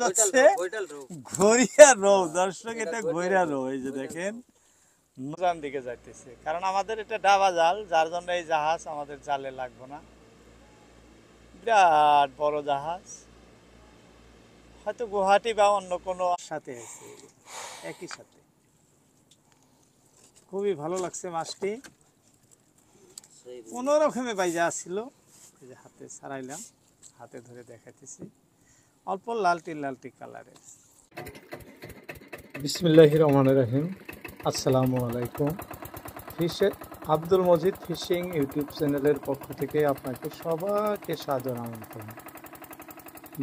যাচ্ছে ঘড়িয়া রৌ দর্শক, এটা ঘড়িয়া রৌ। এই যে দেখেন নৌজান দিকে যাইতেছে, কারণ আমাদের এটা ডাবা জাল, যার জন্য এই জাহাজ আমাদের জালে লাগবে না। বিরাট বড় জাহাজ, হয়তো গুয়াহাটি বা অন্য কোনো সাথে আছে, একই সাথে। খুবই ভালো লাগছে মাছটি, কোনো রকমে বাইজা আসছিল। এই যে হাতে ছাড়াইলাম, হাতে ধরে দেখাইতেছি, অল্প লালটি লালটি কালারের। বিসমিল্লাহির রহমানির রহিম। আসসালামু আলাইকুম। ফিশে আব্দুল মজিদ ফিশিং ইউটিউব চ্যানেলের পক্ষ থেকে আপনাকে সবাইকে সাদর আমন্ত্রণ।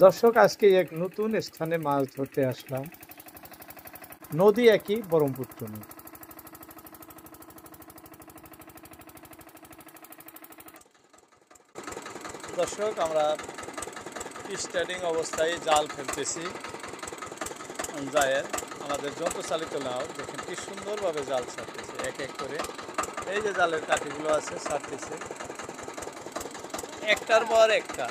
দর্শক, আজকে এক নতুন স্থানে মাছ ধরতে আসলাম। নদী একই, ব্রহ্মপুত্র নদী। দর্শক, আমরা স্টার্টিং অবস্থায় জাল ফেলতেছি। জায়ের আমাদের যন্ত্রচালিত নাও, দেখেন কি সুন্দরভাবে জাল ছাড়তেছে এক এক করে। এই যে জালের কাঠিগুলো আছে ছাড়তেছে একটার পর একটা।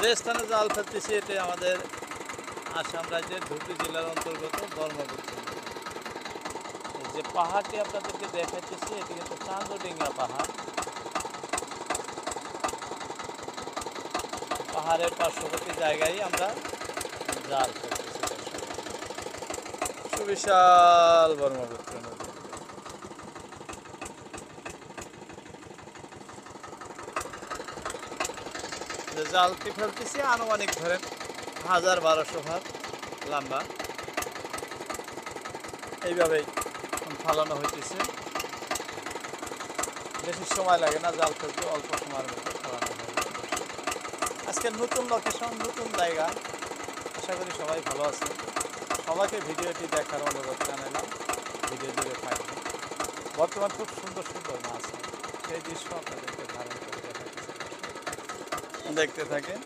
যে স্থানে জাল ফেলতেছি এটি আমাদের আসাম রাজ্যের ধুবড়ী জেলার অন্তর্গত ব্রহ্মপুত্র। যে পাহাড়টি আপনাদেরকে দেখাইতেছি এটি কিন্তু চান্দডিঙ্গা পাহাড়। পাহাড়ের পার্শ্ববর্তী জায়গায় আমরা জাল ফেলতেছি। সুবিশাল ব্রহ্মপুত্র নদী। যে জালটি ফেলতেছি আনুমানিক ধরেন 1000-1200 হাত লম্বা। এইভাবেই ফালানো হইতেছে, বেশি সময় লাগে না জাল ফেলতে, অল্প সময়ের মধ্যে ফালানো হয়। আজকের নতুন লোকেশন, নতুন জায়গা, আশা করি সবাই ভালো আছে। সবাইকে ভিডিওটি দেখার অনুরোধ জানালাম, ভিডিও জুড়ে থাকবে। বর্তমান খুব সুন্দর সুন্দর মাছ, সেই দৃশ্য আপনাদেরকে ধারণ করে দেখাচ্ছি। দেখতে থাকেন,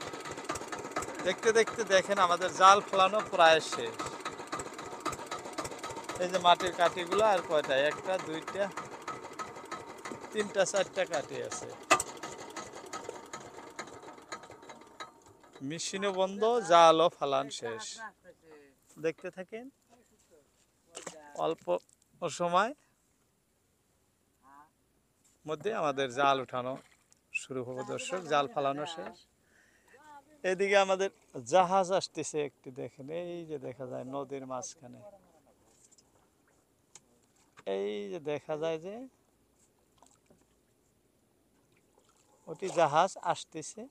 দেখতে দেখতে দেখেন আমাদের জাল ফেলানো প্রায় শেষ। এই যে মাটির কাঠিগুলো আর কয়টা, একটা দুইটা তিনটা চারটা কাঠি আছে। মেশিনও বন্ধ, জালও ফালান শেষ। দেখতে থাকেন, অল্প সময় মধ্যে আমাদের জাল উঠানো শুরু হবে। দর্শক, জাল ফালানো শেষ। এদিকে আমাদের জাহাজ আসতেছে একটি, দেখেন এই যে দেখা যায় নদীর মাঝখানে, এই যে দেখা যায় যে ওটি জাহাজ আসতেছে।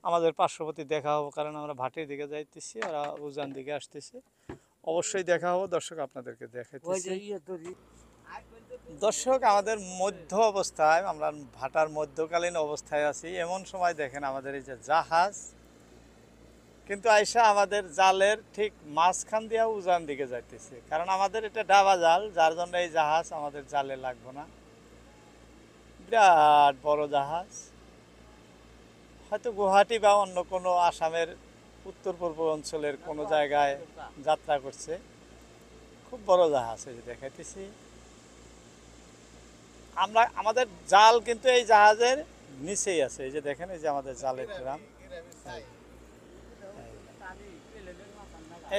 আমাদের পার্শ্ববর্তী দেখা হবো, কারণ আমরা ভাটির দিকে যাইতেছি, ওরা উজান দিকে আসতেছে। অবশ্যই দেখা হবো দর্শক, আপনাদেরকে দেখাইতেছি। দর্শক, আমাদের মধ্য অবস্থায়, আমরা ভাটার মধ্যকালীন অবস্থায় আছি। এমন সময় দেখেন আমাদের এই যে জাহাজ কিন্তু আইসা আমাদের জালের ঠিক মাঝখান দিয়া উজান দিকে যাইতেছে, কারণ আমাদের এটা ডাবা জাল, যার জন্য এই জাহাজ আমাদের জালে লাগবে না। বিরাট বড় জাহাজ, হয়তো গুয়াহাটি বা অন্য কোনো আসামের উত্তর পূর্ব অঞ্চলের কোনো জায়গায় যাত্রা করছে। খুব বড় জাহাজ, এই যে দেখাইতেছি আমরা। আমাদের জাল কিন্তু এই জাহাজের নিচেই আছে, এই যে দেখেন, এই যে আমাদের জালের ড্রাম।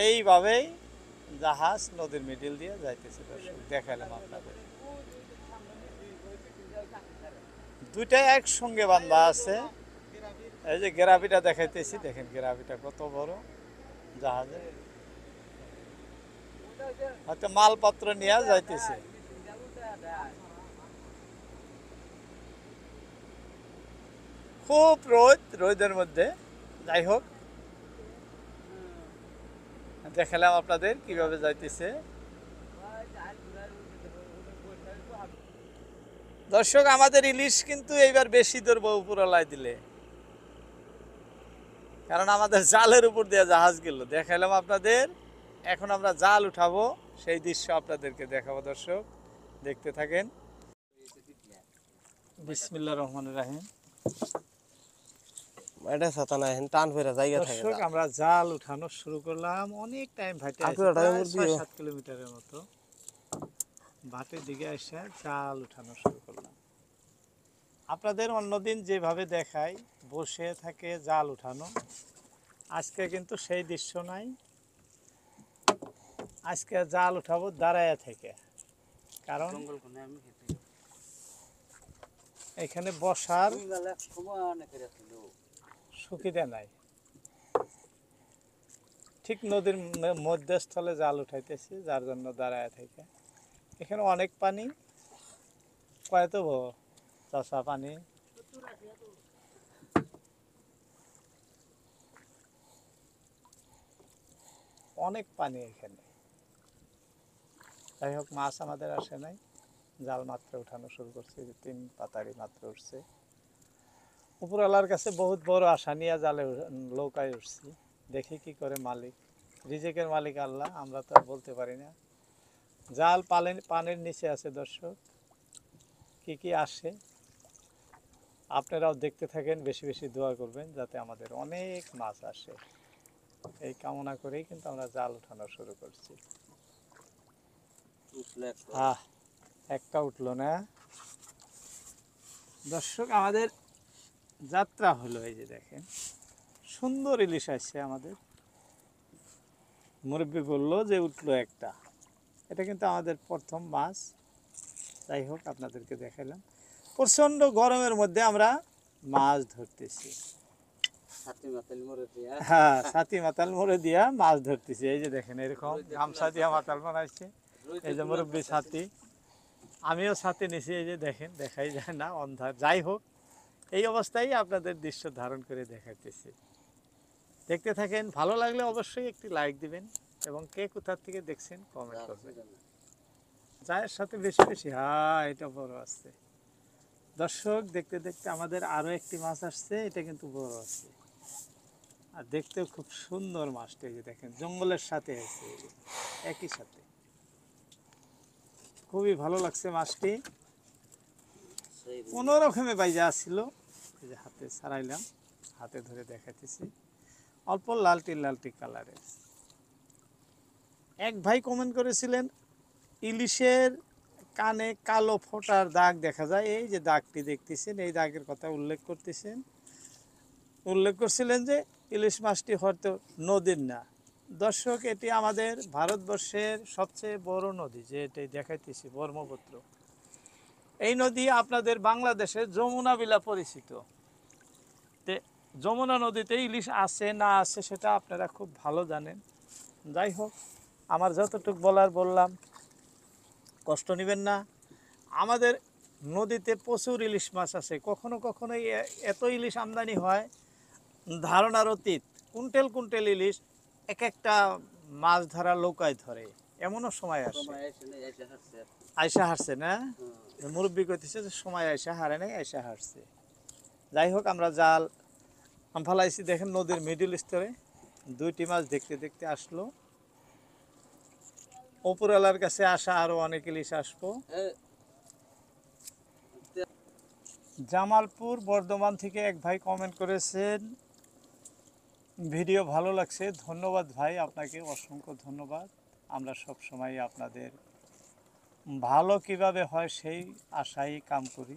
এইভাবেই জাহাজ নদীর মিডিল দিয়ে যাইতেছে। দর্শক, দেখালাম আপনাদের, দুইটা একসঙ্গে বান্ধা আছে। এই যে গ্রাভিটা দেখাইতেছি, দেখেন গ্রাভিটা কত বড় জাহাজে, হয়তো মালপত্র নিয়ে যাইতেছে। খুব রোদের মধ্যে, যাই হোক দেখালাম আপনাদের কিভাবে যাইতেছে। দর্শক, আমাদের ইলিশ কিন্তু এইবার বেশি ধরবো উপরওয়ালায় দিলে, কারণ আমাদের জালের উপর দিয়ে জাহাজ গেল। দেখালাম আপনাদের, এখন আমরা জাল উঠাবো, সেই দৃশ্য আপনাদেরকে দেখাবো। দর্শক, দেখতে থাকেন। বিসমিল্লাহির রহমানির রহিম। এটা ছাতা নাই, টান ফেরা জায়গা থাকে। দর্শক, আমরা জাল উঠানো শুরু করলাম। অনেক টাইম ভাইতে আছে, প্রায় 6-7 কিলোমিটারের মতো ভাটির দিকে এসে জাল উঠানো শুরু করলাম। আপনাদের অন্যদিন যেভাবে দেখাই বসে থাকে জাল উঠানো, আজকে কিন্তু সেই দৃশ্য নাই। আজকে জাল উঠাবো দাঁড়ায়া থেকে, কারণ এখানে বসার সুবিধা নাই। ঠিক নদীর মধ্যস্থলে জাল উঠাইতেছি, যার জন্য দাঁড়ায় থেকে। এখানে অনেক পানি, কয়ত চাষা পানি। অনেক পানি এখানে। যাই হোক, মাছ আমাদের আসে নাই, জাল মাত্র উঠানো শুরু করছে, 3 পাতারি মাত্র উঠছে। উপরওয়ালার কাছে বহুত বড় আশা নিয়ে জালে নৌকায় উঠছি, দেখি কি করে মালিক। রিজিকের মালিক আল্লাহ, আমরা তো আর বলতে পারি না। জাল পানির নিচে আছে দর্শক, কি কি আসে আপনারাও দেখতে থাকেন, বেশি বেশি দোয়া করবেন যাতে আমাদের অনেক মাছ আসে। এই কামনা করেই কিন্তু আমরা জাল উঠানো শুরু করছি। একটা উঠলো না দর্শক, আমাদের যাত্রা হলো। এই যে দেখেন, সুন্দর ইলিশ আসছে আমাদের। মুরব্বী বললো যে উঠলো একটা, এটা কিন্তু আমাদের প্রথম মাছ। যাই হোক, আপনাদেরকে দেখালাম। প্রচণ্ড গরমের মধ্যে আমরা মাছ ধরতেছি। হ্যাঁ, ছাতি মাতাল মোড়ে দিয়া মাছ ধরতেছি। এই যে দেখেন, এরকম গামছা দিয়া মাতাল বানাইছে। এই যে মুরব্বী ছাতি, আমিও ছাতি নিছি। এই যে দেখেন, দেখাই যায় না, অন্ধার। যাই হোক, এই অবস্থায় আপনাদের দৃশ্য ধারণ করে দেখাইতেছি। দেখতে থাকেন, ভালো লাগলে অবশ্যই একটি লাইক দিবেন এবং কে কোথা থেকে দেখছেন কমেন্ট করবেন। যায়ের সাথে বেশি বেশি, হ্যাঁ এটা বড় আসছে দর্শক। দেখতে দেখতে আমাদের আরো একটি মাছ আসছে, এটা কিন্তু বড় আছে আর দেখতেও খুব সুন্দর মাছটা। এই যে দেখেন, জঙ্গলের সাথে আছে, একই সাথে। খুবই ভালো লাগছে মাছটি, কোনো রকমে বাইজা আসছিল। এই যে হাতে ছাড়াইলাম, হাতে ধরে দেখাইতেছি। অল্প লালটি লালটি কালারের। এক ভাই কমেন্ট করেছিলেন, ইলিশের কানে কালো ফোঁটার দাগ দেখা যায়। এই যে দাগটি দেখতেছেন, এই দাগের কথা উল্লেখ করছিলেন যে ইলিশ মাছটি হয়তো নদীর না। দর্শক, এটি আমাদের ভারতবর্ষের সবচেয়ে বড় নদী, যে এটি দেখাইতেছি, ব্রহ্মপুত্র। এই নদী আপনাদের বাংলাদেশের যমুনা বিলা পরিচিত। যমুনা নদীতে ইলিশ আছে না আছে সেটা আপনারা খুব ভালো জানেন। যাই হোক, আমার যতটুকু বলার বললাম, কষ্ট নেবেন না। আমাদের নদীতে প্রচুর ইলিশ মাছ আছে। কখনো কখনো এত ইলিশ আমদানি হয় ধারণার অতীত। কুইন্টেল কুইন্টেল ইলিশ এক একটা মাছ ধরা নৌকায় ধরে, এমনও সময় আসে। আয়সা হারছে না, মুরব্বী কইতেছে যে সময় আয়সা হারে নাই, আয়সা হারছে। যাই হোক, আমরা জাল ফালাইছি। দেখেন, নদীর মিডিল স্তরে 2টি মাছ দেখতে দেখতে আসলো। উপরওয়ালার কাছে আসা আরো অনেক ইলিশ আসবো। জামালপুর বর্ধমান থেকে এক ভাই কমেন্ট করেছেন, ভিডিও ভালো লাগছে। ধন্যবাদ ভাই, আপনাকে অসংখ্য ধন্যবাদ। আমরা সব সময় আপনাদের ভালো কিভাবে হয় সেই আশাই কাম করি।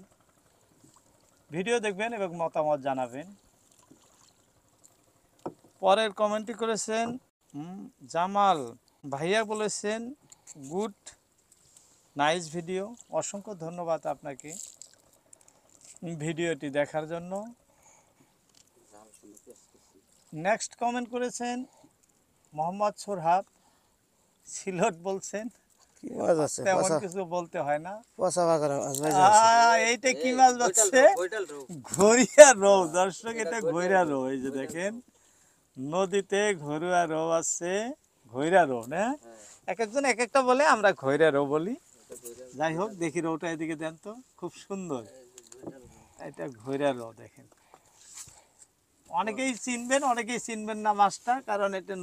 ভিডিও দেখবেন এবং মতামত জানাবেন। পরের কমেন্টটি করেছেন জামাল ভাইয়া, বলেছেন গুড নাইস ভিডিও। অসংখ্য ধন্যবাদ আপনাকে ভিডিওটি দেখার জন্য। নেক্সট কমেন্ট করেছেন মোহাম্মদ সোরহাব, সিলট বলছেন। কি মাছ আছে? তেমন কিছু বলতে হয় না। পচা বাগার মাছ ভাইজা আছে। এইটা কি মাছ বাজছে? ঘরিয়া রৌ। দর্শক, এটা ঘইরা রৌ। এই যে দেখেন, নদীতে ঘরুয়া রৌ আছে, ঘইরা রৌ না? এক একজন এক একটা বলে, আমরা ঘইরা রৌ বলি। যাই হোক, দেখি রৌটা এদিকে দেন তো, খুব সুন্দর। এটা ঘইরা রৌ। দেখেন, অনেকেই চিনবেন, অনেকেই চিনবেন না মাছটা, কারণ এটা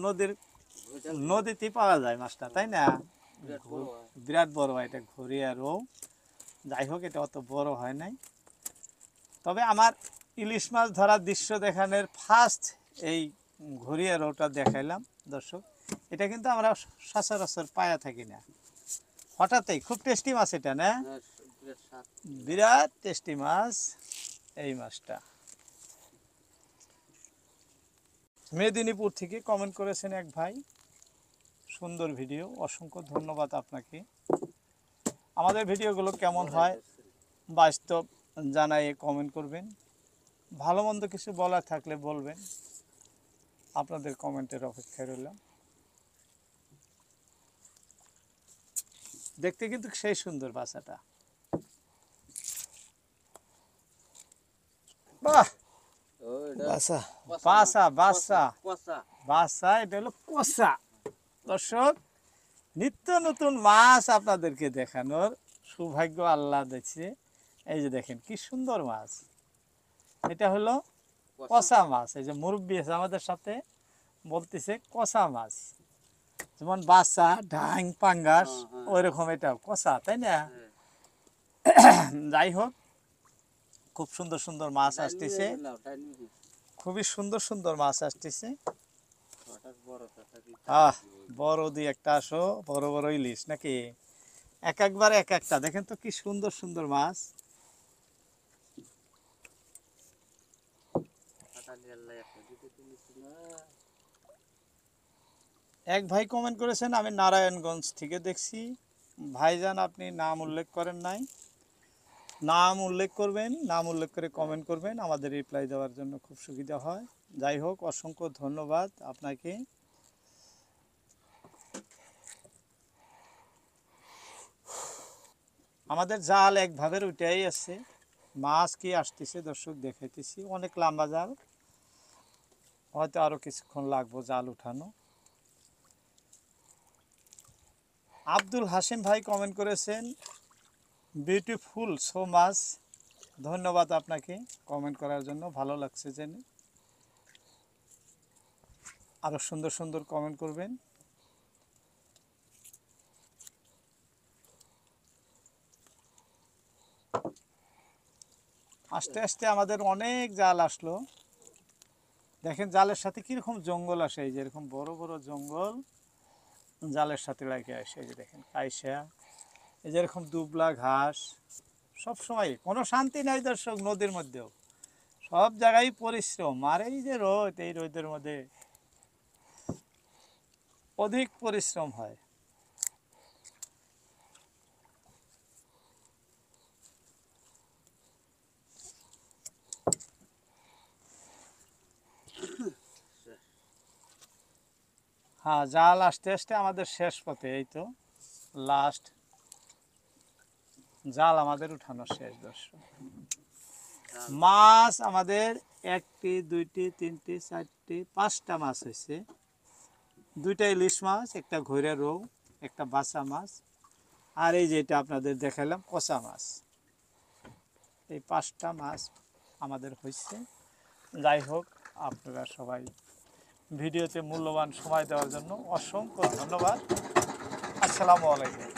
নদীতে পাওয়া যায় মাছটা, তাই না? বিরাট বড় হয়, এটা ঘরিয়া রৌ। যাই হোক, এটা অত বড় হয় নাই। তবে আমার ইলিশ মাছ ধরার দৃশ্য দেখানোর ফার্স্ট এই ঘরিয়া রৌটা দেখাইলাম দর্শক। এটা কিন্তু আমরা সচরাচর পায়া থাকি না, হঠাৎই। খুব টেস্টি মাছ এটা, না? বিরাট টেস্টি মাছ এই মাছটা। মেদিনীপুর থেকে কমেন্ট করেছেন এক ভাই, সুন্দর ভিডিও, অসংখ্য ধন্যবাদ আপনাকে। আমাদের ভিডিওগুলো কেমন হয় বাস্তব জানাই কমেন্ট করবেন, ভালো মন্দ কিছু বলার থাকলে বলবেন, আপনাদের কমেন্টের অপেক্ষায় রইলাম। দেখতে কিন্তু সেই সুন্দর বাচ্চাটা, বাহ বাসা বাসা বাসা বাসা, এটা হলো কষা। দর্শক, নিত্য নতুন মাছ আপনাদেরকে দেখানোর সৌভাগ্য আল্লাহ দিচ্ছে। এই যে দেখেন কি সুন্দর মাছ, এটা হলো কষা মাছ। এই যে মুরব্বী আছে আমাদের সাথে, বলতেছে কষা মাছ, যেমন বাসা ঢাং পাঙ্গাস ওই রকম এটা কষা, তাই না? যাই হোক, খুব সুন্দর সুন্দর মাছ আসতেছে, খুবই সুন্দর সুন্দর মাছ আসতেছে। বড় দিয়ে একটা আসো, বড় বড় ইলিশ নাকি, এক একবার এক একটা। দেখেন তো কি সুন্দর সুন্দর মাছ। এক ভাই কমেন্ট করেছেন, আমি নারায়ণগঞ্জ থেকে দেখছি। ভাইজান, আপনি নাম উল্লেখ করেন নাই, নাম উল্লেখ করবেন, নাম উল্লেখ করে কমেন্ট করবেন, আমাদের রিপ্লাই দেওয়ার জন্য খুব সুবিধা হয়। যাই হোক, অসংখ্য ধন্যবাদ আপনাকে। আমাদের জাল এক ভাবের ওইটাই আছে, মাছ কি আসতেছে দর্শক দেখাইতেছি, অনেক লম্বা জাল, হয়তো আরো কিছুক্ষণ লাগবে জাল উঠানো। আব্দুল হাসিম ভাই কমেন্ট করেছেন, বিউটিফুল সো মাচ। ধন্যবাদ আপনাকে কমেন্ট করার জন্য, ভালো লাগছে জেনে। আরো সুন্দর সুন্দর কমেন্ট করবেন। আস্তে আস্তে আমাদের অনেক জাল আসলো। দেখেন জালের সাথে কিরকম জঙ্গল আসে, এই যে এরকম বড় বড় জঙ্গল জালের সাথে লাগে আসে। এই যে দেখেন কাইসা, এই যে এরকম দুবলা ঘাস, সব সময় কোনো শান্তি নাই দর্শক। নদীর মধ্যেও সব জায়গায় পরিশ্রম, আর এই যে রোদ, এই রোদের মধ্যে অধিক পরিশ্রম হয়। হ্যাঁ, জাল আস্তে আস্তে আমাদের শেষ পথে, এই তো লাস্ট জাল আমাদের উঠানো শেষ দর্শক। মাছ আমাদের একটি দুইটি তিনটি চারটি পাঁচটা মাছ হয়েছে, দুইটা ইলিশ মাছ, একটা ঘইরা রৌ, একটা বাসা মাছ, আর এই যে এটা আপনাদের দেখালাম কষা মাছ। এই পাঁচটা মাছ আমাদের হয়েছে। যাই হোক, আপনারা সবাই ভিডিওতে মূল্যবান সময় দেওয়ার জন্য অসংখ্য ধন্যবাদ। আসসালামু আলাইকুম।